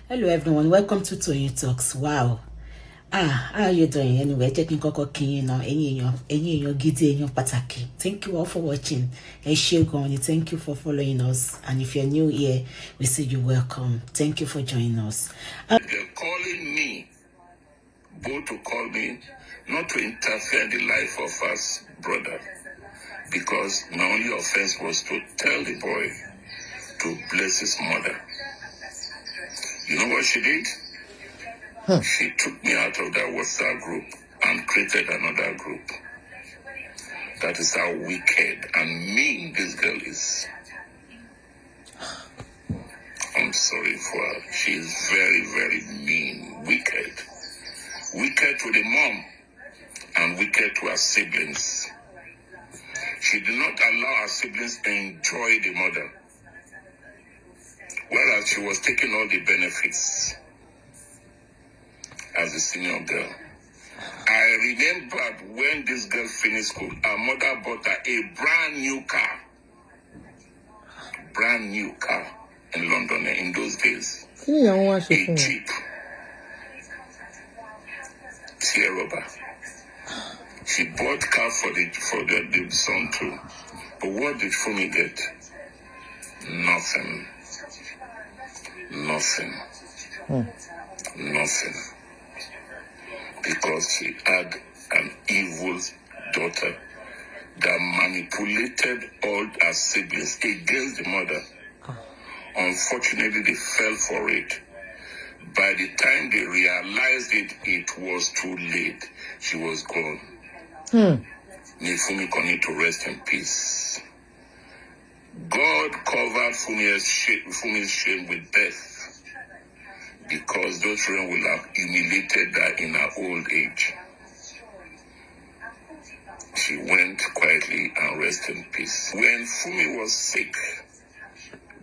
Hello everyone, welcome to Toyeen Talks. Wow. How are you doing? Anyway, taking koko kin now. Any gidi enyo pataki. Thank you all for watching. Thank you for following us. And if you're new here, we say you welcome. Thank you for joining us. They're calling me, both to call me, not to interfere in the life of us brother, because my only offense was to tell the boy to bless his mother. You know what she did? She took me out of that WhatsApp group and created another group. That is how wicked and mean this girl is. I'm sorry for her. She is very, very mean, wicked. Wicked to the mom and wicked to her siblings. She did not allow her siblings to enjoy the mother, whereas she was taking all the benefits as a senior girl. I remembered when this girl finished school, her mother bought her a brand new car. Brand new car in London in those days. A Jeep. Sierra. She bought car for the son too. But what did Funmi get? Nothing. Nothing. Nothing. Because she had an evil daughter that manipulated all her siblings against the mother. Unfortunately, they fell for it. By the time they realized it, it was too late. She was gone. May Funmi continue to rest in peace. God covered Funmi's shame with death, because those children will have humiliated her in her old age. She went quietly and rested in peace. When Funmi was sick,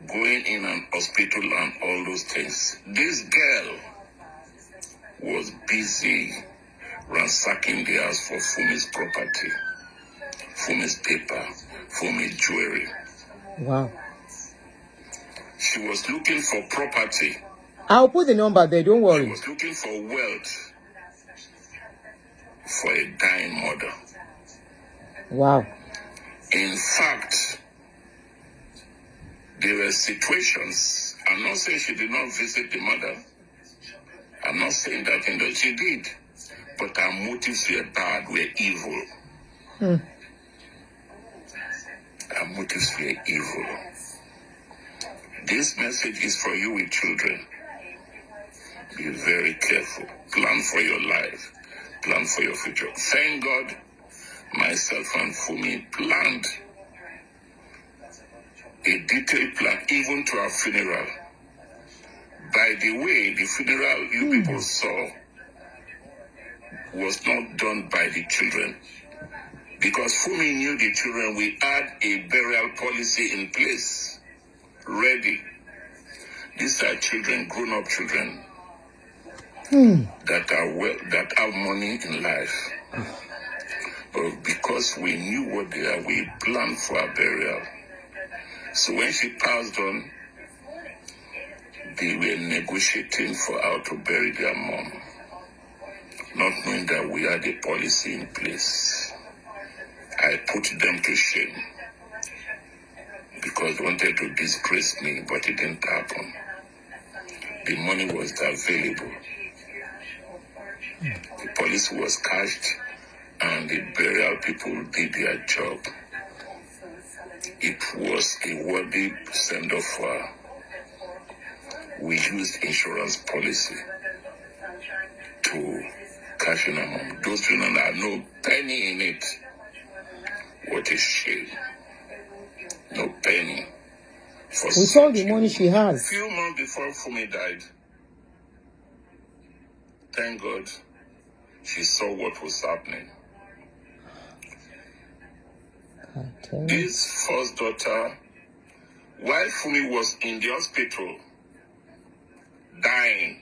going in an hospital and all those things, this girl was busy ransacking the house for Funmi's property, Funmi's paper, Funmi's jewelry. Wow. She was looking for property. I'll put the number there, don't worry. She was looking for wealth for a dying mother. Wow. In fact, there were situations, I'm not saying she did not visit the mother. I'm not saying that in that she did. But her motives were bad, were evil. Her motives were evil. This message is for you with children. Be very careful. Plan for your life. Plan for your future. Thank God, myself and Funmi planned a detailed plan, even to our funeral. By the way, the funeral you people saw was not done by the children. Because Funmi knew the children, we had a burial policy in place, ready. These are children, grown-up children, that are well, that have money in life. But because we knew what they are, we planned for a burial. So when she passed on, they were negotiating for how to bury their mom, not knowing that we had a policy in place. I put them to shame because they wanted to disgrace me, but it didn't happen. The money was available. The police was cashed and the burial people did their job. It was a worthy send-off for her. We used insurance policy to cash in her mom. Those children had no penny in it. What a shame. No penny. With all the money she has. A few months before Funmi died, thank God, she saw what was happening. This first daughter, while Funmi was in the hospital, dying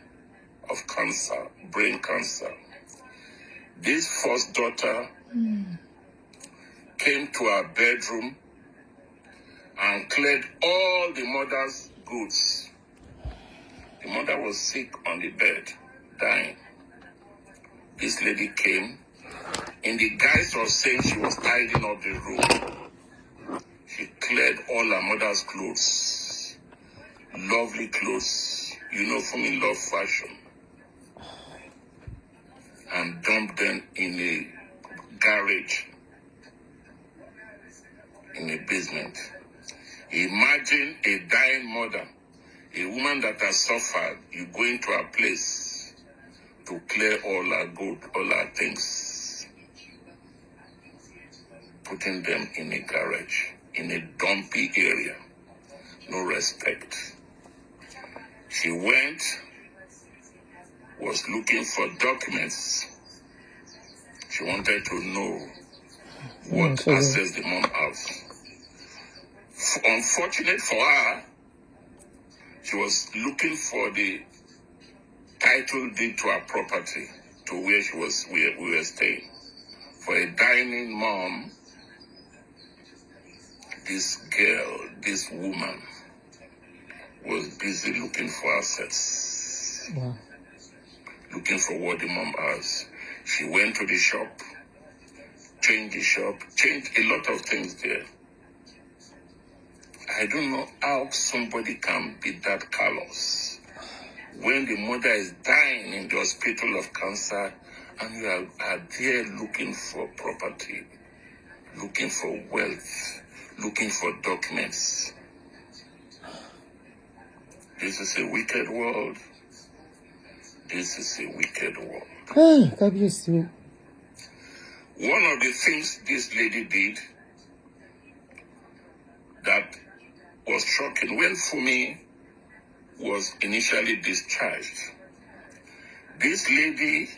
of cancer, brain cancer, this first daughter came to her bedroom and cleared all the mother's goods The mother was sick on the bed, dying. This lady came in the guise of saying she was tidying up the room. She cleared all her mother's clothes, lovely clothes, you know, Funmi love fashion, and dumped them in a garage, in a basement. Imagine a dying mother, a woman that has suffered, you go into a place to clear all her good, all her things, putting them in a garage, in a dumpy area, no respect. She went, was looking for documents. She wanted to know what access the mom has. Unfortunate for her, she was looking for the title deed to her property, to where we were staying. For a dying mom, this girl, this woman, was busy looking for assets. Wow. Looking for what the mom has. She went to the shop, changed the shop, changed a lot of things there. I don't know how somebody can be that callous when the mother is dying in the hospital of cancer and you are there looking for property, looking for wealth, looking for documents. This is a wicked world. This is a wicked world. Hey, God bless you. One of the things this lady did that was shocking, when Funmi was initially discharged, this lady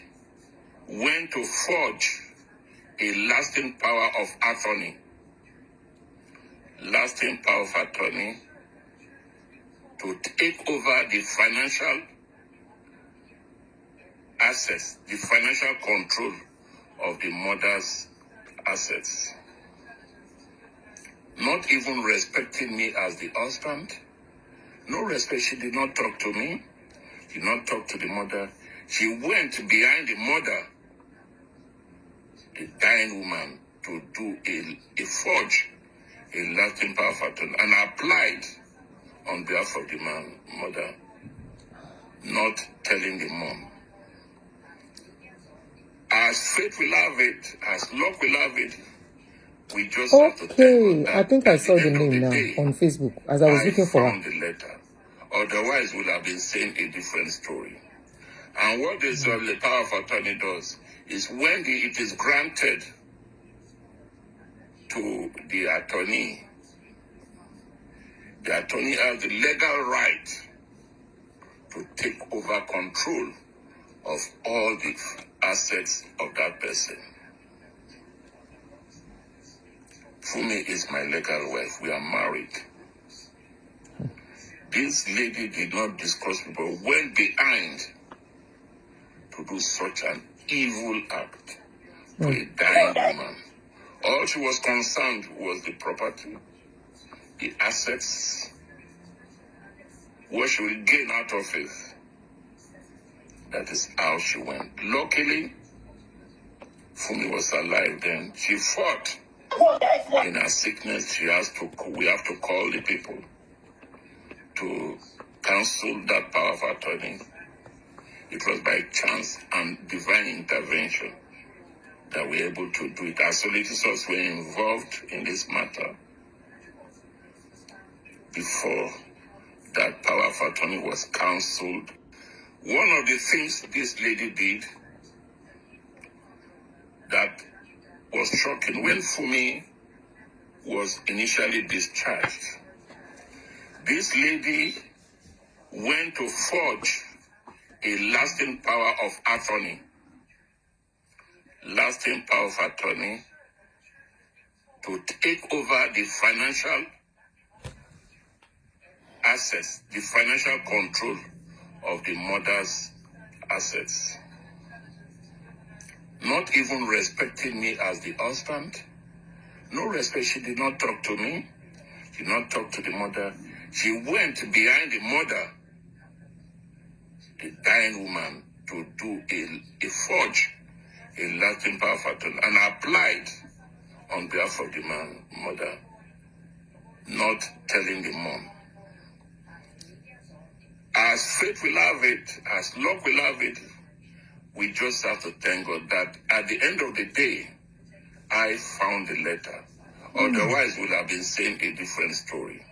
went to forge a lasting power of attorney. Lasting power of attorney to take over the financial assets, the financial control of the mother's assets. Not even respecting me as the husband. No respect. She did not talk to me. She did not talk to the mother. She went behind the mother, the dying woman, to do a forge, a lasting power of attorney, and applied on behalf of the mother, not telling the mom. As fate will have it, as luck will have it, we just have to Okay, I think I saw the name now on Facebook as I was looking for her. The letter. Otherwise, we'll have been saying a different story. And what this the power of attorney does is when it is granted to the attorney has the legal right to take over control of all the assets of that person. Funmi is my legal wife. We are married. This lady did not discuss me, but went behind to do such an evil act to a dying woman. All she was concerned was the property, the assets, what she will gain out of it. That is how she went. Luckily, Funmi was alive then. She fought. In her sickness, we have to call the people to cancel that power of attorney. It was by chance and divine intervention that we were able to do it. Our solicitors were involved in this matter before that power of attorney was cancelled. One of the things this lady did that was shocking, when Funmi was initially discharged, this lady went to forge a lasting power of attorney. Lasting power of attorney to take over the financial assets, the financial control of the mother's assets. Not even respecting me as the husband. No respect. She did not talk to me. She did not talk to the mother. She went behind the mother, the dying woman to do a forge a lasting power of attorney and applied on behalf of the mother, not telling the mom. As fate will have it, as luck will have it, we just have to thank God that at the end of the day, I found the letter. Otherwise, we would have been saying a different story.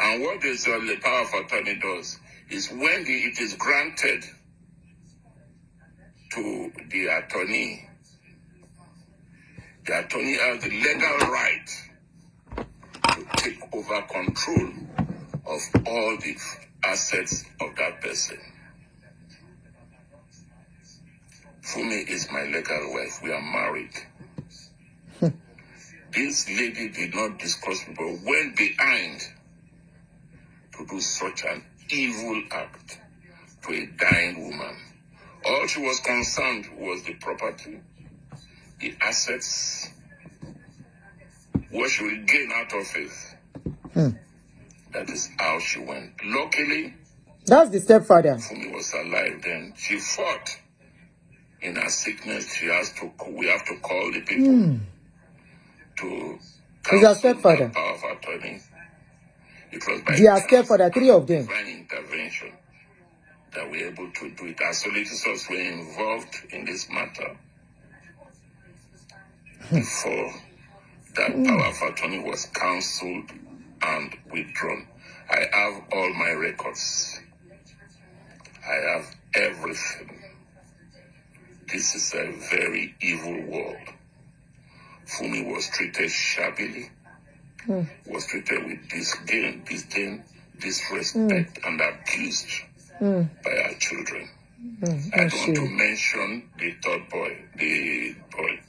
And what this the power of attorney does is when it is granted to the attorney has the legal right to take over control of all the assets of that person. Funmi is my legal wife. We are married. This lady did not discuss me, but went behind to do such an evil act to a dying woman. All she was concerned was the property, the assets, what she will gain out of it. That is how she went. Luckily, that's the stepfather. Funmi was alive then. She fought in her sickness. We have to call the people to He's a stepfather. Power of attorney. It was by They are stepfather, 3 of them. divine intervention that we were able to do it. Our solicitors were involved in this matter before that power of attorney was cancelled and withdrawn. I have all my records. I have everything. This is a very evil world. Funmi was treated shabbily, was treated with disdain, disrespect, and abused by our children. I don't want to mention the third boy, the boy.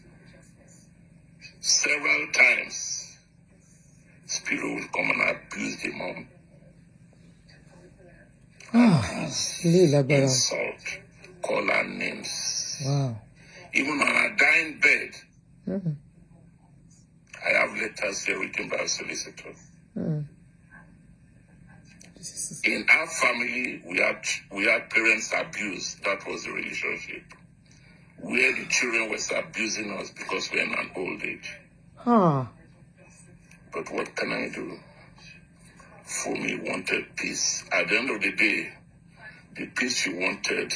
Several times, Spiro will come and abuse the mom. Insult, call her names. Wow. Even on her dying bed, I have letters here written by a solicitor. In our family, we had parents abuse. That was the relationship. Where the children was abusing us because we're in an old age. But what can I do? Funmi wanted peace. At the end of the day, the peace she wanted,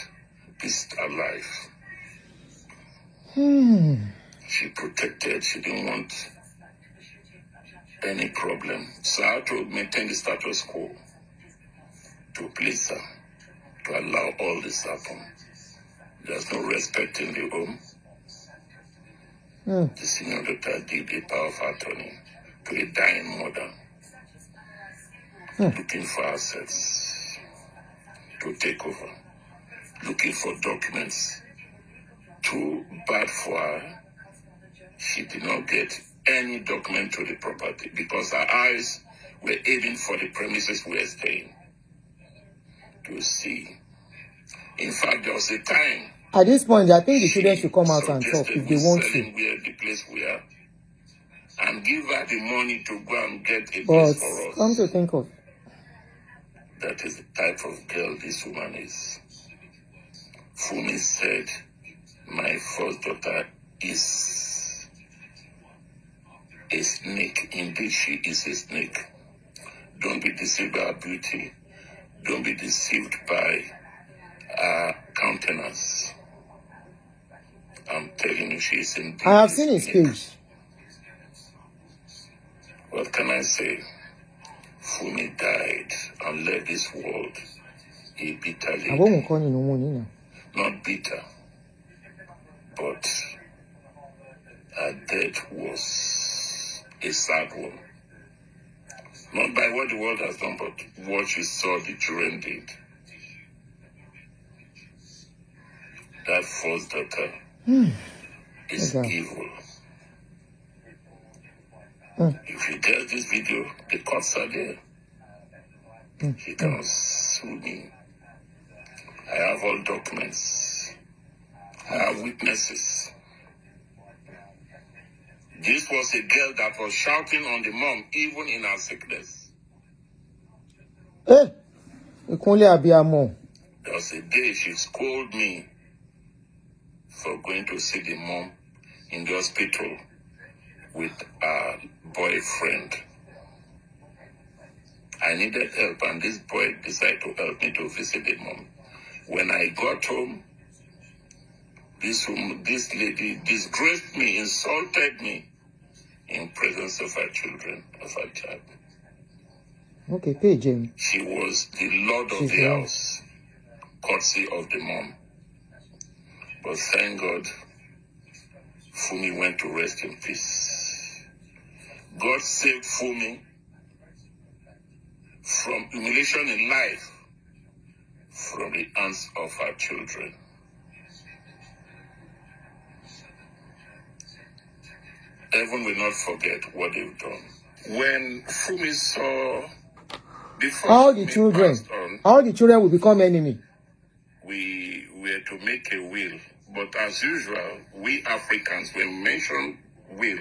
peace her life. She protected. She didn't want any problem. So I had to maintain the status quo to please her, to allow all this happen. There's no respect in the home. The senior daughter did a power of attorney to a dying mother, looking for assets to take over, looking for documents. Too bad for her. She did not get any document to the property because her eyes were aiming for the premises we were staying to see. In fact, there was a time. At this point, I think the children should come out and talk if they want to. Where the place we are, and give her the money to go and get a But place for us. come to think of, That is the type of girl this woman is. Funmi said, my first daughter is a snake. Indeed, she is a snake. Don't be deceived by her beauty. Don't be deceived by her countenance. I'm telling you, she is indeed. I have seen his page. What can I say? Funmi died and left this world a bitter lady. Not bitter, but her death was a sad one. Not by what the world has done, but what she saw the children did. That first daughter is evil. If you get this video, the courts are there. She can sue me. I have all documents. I have witnesses. This was a girl that was shouting on the mom, even in her sickness. Ikunle abiyamo. There was a day she scolded me for going to see the mom in the hospital with a boyfriend. I needed help, and this boy decided to help me to visit the mom. When I got home, this lady disgraced me, insulted me in presence of her children, of her child. Okay, pay Jim. She was the lord of the house, courtesy of the mom. But thank God, Funmi went to rest in peace. God saved Funmi from humiliation in life, from the hands of her children. Heaven will not forget what they've done. When Funmi saw, before all the Funmi children, passed on, all the children will become enemy. we were to make a will. But as usual, we Africans, when we mention will,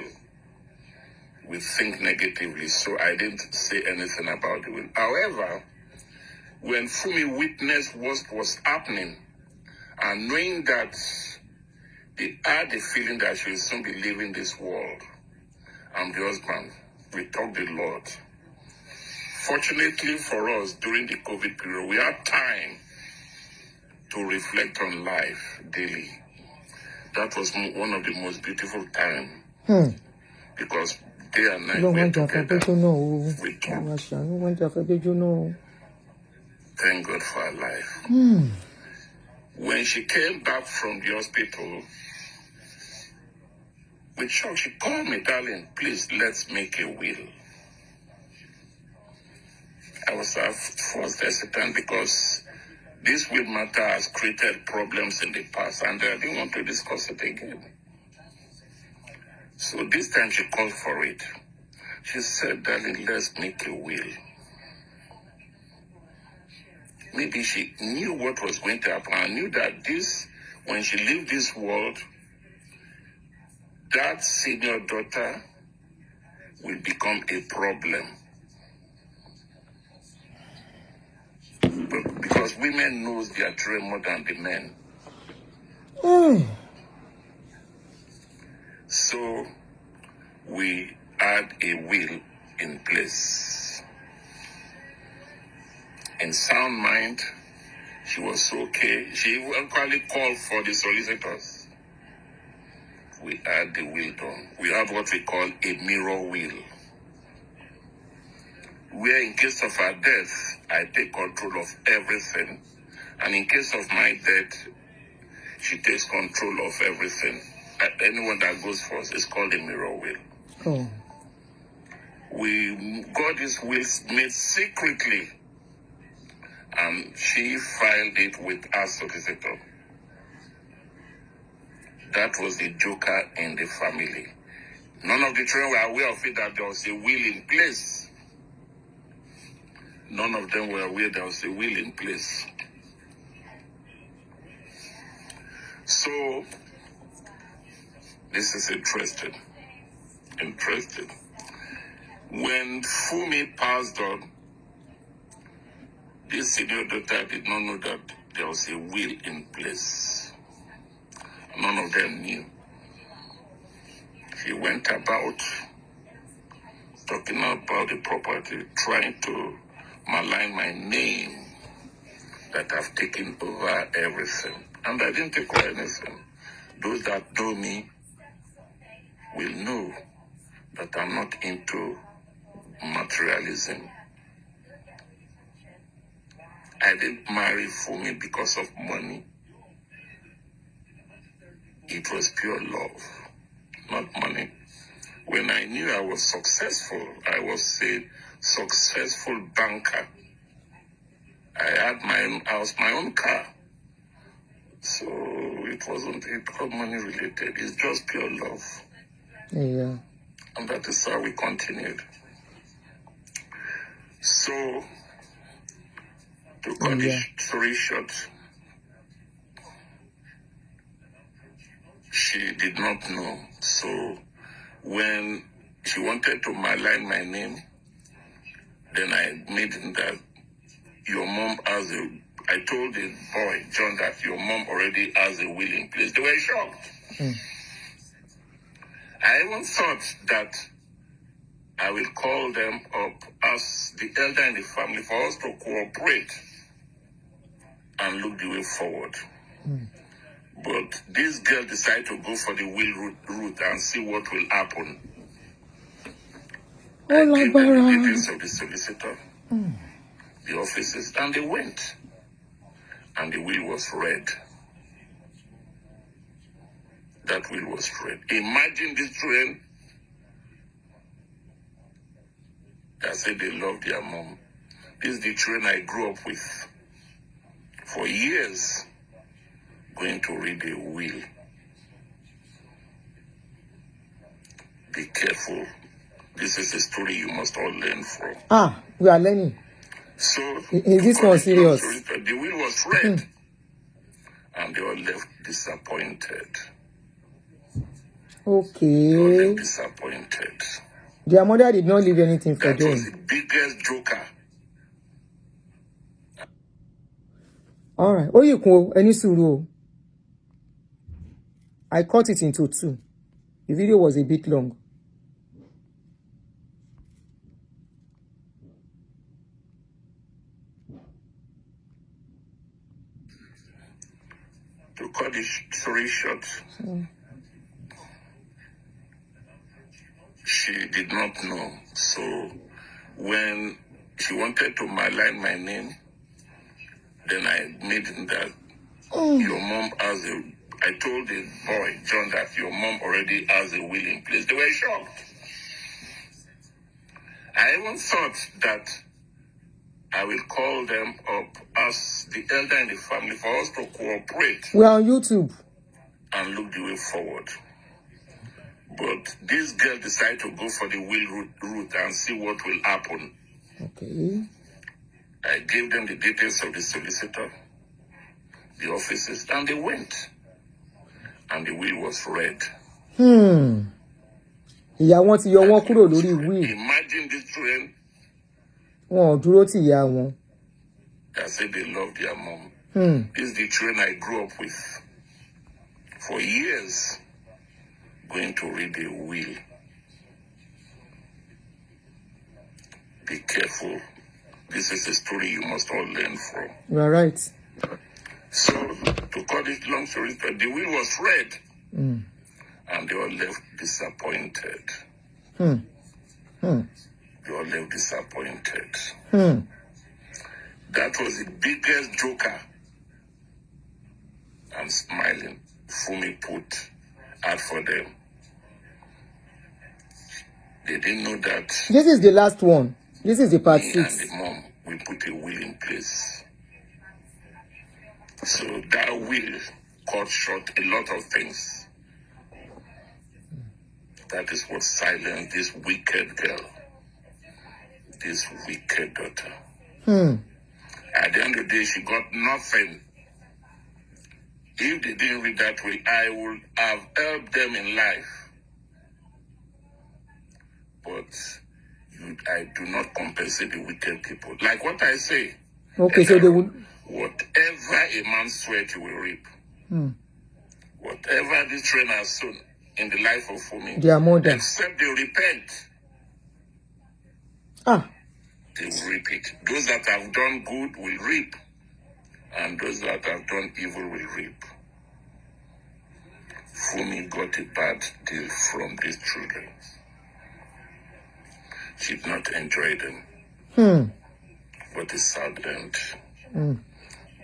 we think negatively. So I didn't say anything about the will. However, when Funmi witnessed what was happening, and knowing that they had the feeling that she will soon be leaving this world, and the husband, we talked the Lord. Fortunately for us, during the COVID period, we had time to reflect on life daily. That was one of the most beautiful times. Because day and night we were together. We talked. Thank God for her life. When she came back from the hospital, with shock, she called me, darling, please, let's make a will. I was at first hesitant because this will matter has created problems in the past, and I didn't want to discuss it again. So this time she called for it. She said, darling, let's make a will. Maybe she knew what was going to happen. I knew that when she left this world, that senior daughter will become a problem. Because women knows their children more than the men. So we had a will in place. In sound mind, she was okay. She eventually called for the solicitors. We had the will done. We have what we call a mirror will, where in case of her death, I take control of everything. And in case of my death, she takes control of everything. Anyone that goes first is called a mirror will. We got this will made secretly, and she filed it with her solicitor. That was the joker in the family. None of the children were aware of it, that there was a will in place. None of them were aware there was a will in place. So, this is interesting. When Funmi passed on, this senior daughter did not know that there was a will in place. None of them knew. She went about talking about the property, trying to malign my name, that I've taken over everything. And I didn't take over anything. Those that know me will know that I'm not into materialism. I didn't marry Funmi because of money. It was pure love, not money. When I knew I was successful, I was a successful banker. I had my own house, my own car. So it wasn't money related. It's just pure love. Yeah. And that is how we continued. So, to cut the story short, she did not know. So, when she wanted to malign my name, then I made it that your mom has I told the boy, John, that your mom already has a will in place. They were shocked. I even thought that I will call them up as the elder in the family for us to cooperate and look the way forward. But this girl decided to go for the will route and see what will happen. I gave them the details of the solicitor, the offices, and they went. And the will was read. That will was read. Imagine these children that said they love their mom. This is the children I grew up with for years, going to read the will. Be careful. This is a story you must all learn from. We are learning. So, is this one serious? The will was read, and they all left disappointed. Okay. They all left disappointed. Their mother did not leave anything for them. That was the biggest joker. All right. Oh, you can any suru. I cut it into two. The video was a bit long. To cut the story short, she did not know. So when she wanted to malign my name, then I made it that your mom has a... I told the boy, John, that your mom already has a will in place. They were shocked. I even thought that I will call them up as the elder in the family for us to cooperate. We are on YouTube. And look the way forward. But this girl decided to go for the will route and see what will happen. Okay. I gave them the details of the solicitor, the offices, and they went. And the will was read. Ìyá wọn ti yọ wọ́n kúrò lórí will. Imagine these children Wọn ò dúró tì ìyá wọn. that said they love their mom. This is the children I grew up with for years, going to read the will. Be careful. This is a story you must all learn from. You are right. So, to cut it long story, the will was read, and they all left disappointed. They all left disappointed. That was the biggest joker. I'm smiling. Funmi put out for them. They didn't know that. This is the last one. This is the part 6. And the mom will put a will in place. So that will cut short a lot of things. That is what silenced this wicked girl, this wicked daughter. At the end of the day, she got nothing. If they didn't read that way, I would have helped them in life. But I do not compensate the wicked people. Like what I say. Okay, so they would... Whatever a man swears, he will reap. Whatever this train has sown in the life of Funmi, their mother, except they repent, they will reap it. Those that have done good will reap, and those that have done evil will reap. Funmi got a bad deal from these children. She did not enjoy them. What a sad end.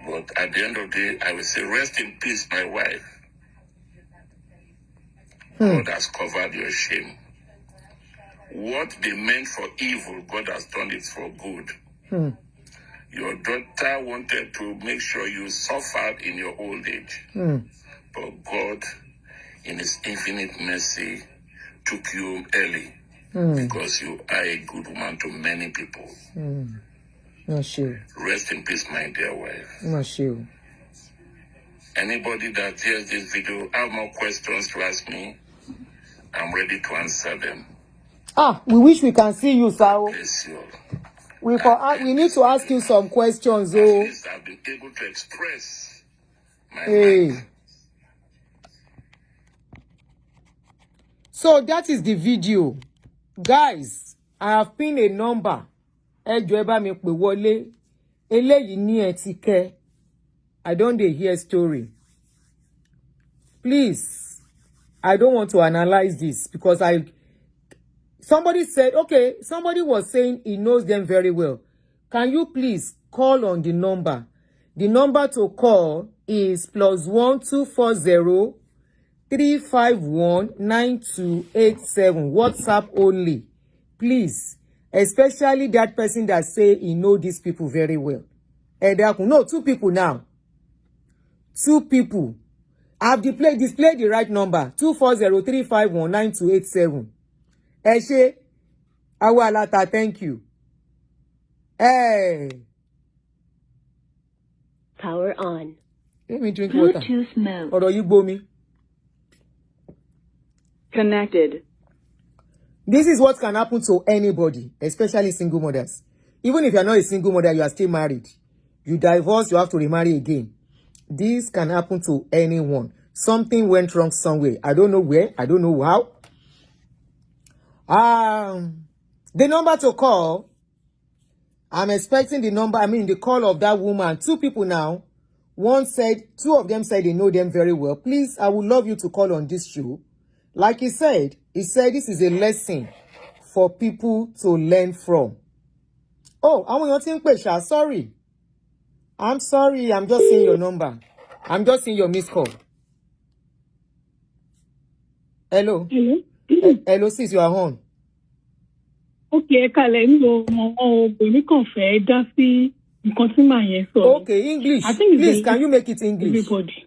But at the end of the day, I will say, rest in peace, my wife. God has covered your shame. What they meant for evil, God has done it for good. Your daughter wanted to make sure you suffered in your old age. But God, in His infinite mercy, took you early. Because you are a good woman to many people. Not sure. Rest in peace, my dear wife. Not sure. Anybody that hears this video have more questions to ask me, I'm ready to answer them. We wish we can see you, sir. Bless you all. We need to ask you some questions, At oh. least I've been able to express my Hey. mind. So that is the video. Guys, I have pinned a number. Ẹ jọ̀ọ́ ẹ bá mi pè wọlé. Eléyìí ní etike. I don't dey hear story. Please, I don't want to analyze this because somebody said, okay, somebody was saying he knows them very well. Can you please call on the number? The number to call is +1 240 351 9287. WhatsApp only. Please, especially that person that say he know these people very well. No, 2 people now. 2 people. I've displayed the right number. 240 351 9287. Eshe, Awalata, thank you. Hey. Power on. Let me drink water. Bluetooth mode. Or you blow me. Connected. This is what can happen to anybody, especially single mothers. Even if you're not a single mother, you are still married. You divorce, you have to remarry again. This can happen to anyone. Something went wrong somewhere. I don't know where. I don't know how. The number to call, I'm expecting the call of that woman. 2 people now. 2 of them said they know them very well. Please, I would love you to call on this show. Like he said this is a lesson for people to learn from. Oh, I want you to sorry. I'm sorry. I'm just seeing your number. I'm just seeing your missed call. Hello. Hello. Hello, sis, you are on. Okay, Okay, English. Please, can you make it English? Everybody.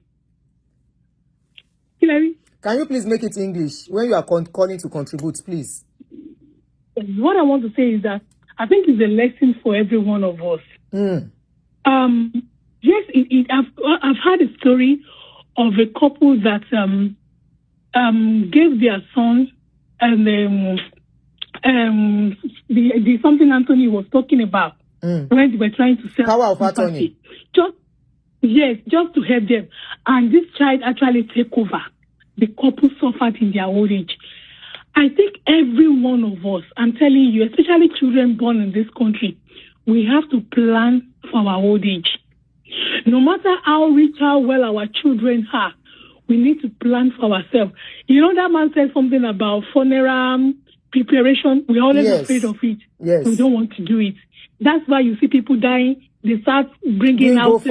Hilary, Can you please make it English when you are calling to contribute, please? what I want to say is that I think it's a lesson for every one of us. Yes, I've heard a story of a couple that gave their sons and the something Anthony was talking about when they were trying to sell Power of attorney. just to help them, and this child actually take over. The couple suffered in their old age. I think every one of us, I'm telling you, especially children born in this country, we have to plan for our old age. No matter how rich, how well our children are, we need to plan for ourselves. You know, that man said something about funeral preparation. We're always afraid of it. Yes. We don't want to do it. That's why you see people dying. They start bringing out this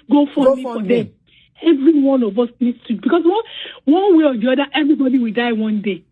GoFundMe for them. Every one of us needs to, because one way or the other, everybody will die one day.